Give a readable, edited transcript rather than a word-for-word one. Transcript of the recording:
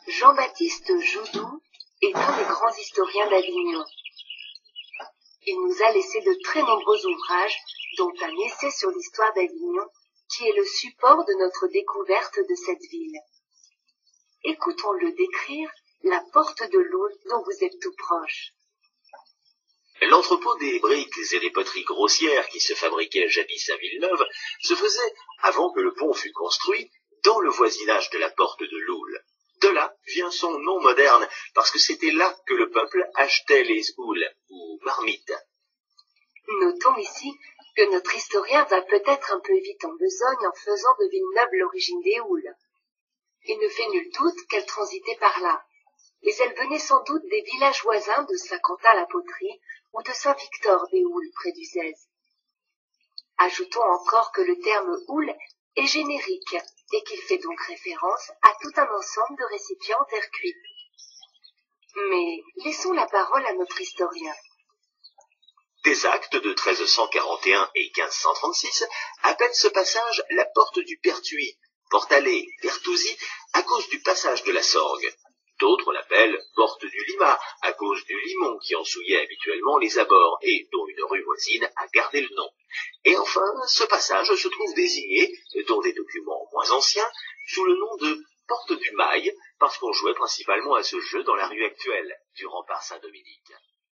Jean-Baptiste Jodoux est un des grands historiens d'Avignon. Il nous a laissé de très nombreux ouvrages, dont un essai sur l'histoire d'Avignon, qui est le support de notre découverte de cette ville. Écoutons-le décrire la porte de Loul dont vous êtes tout proche. L'entrepôt des briques et des poteries grossières qui se fabriquaient jadis à Villeneuve se faisait, avant que le pont fût construit, dans le voisinage de la porte de Loul. De là vient son nom moderne, parce que c'était là que le peuple achetait les houles, ou marmites. Notons ici que notre historien va peut-être un peu vite en besogne en faisant de Villeneuve l'origine des houles. Il ne fait nul doute qu'elle transitait par là, mais elle venait sans doute des villages voisins de Saint-Quentin-la-Poterie ou de Saint-Victor-des-Houles près d'Uzès. Ajoutons encore que le terme houle est générique et qu'il fait donc référence à tout un ensemble de récipients en terre cuite. Mais laissons la parole à notre historien. Des actes de 1341 et 1536 appellent ce passage la porte du Pertuis, Portalet, Pertouzy, à cause du passage de la Sorgue. D'autres l'appellent porte du Limas, à cause du limon qui en souillait habituellement les abords et dont une rue voisine a gardé le nom. Et enfin, ce passage se trouve désigné, dans des documents moins anciens, sous le nom de porte du Mail, parce qu'on jouait principalement à ce jeu dans la rue actuelle, du rempart Saint-Dominique.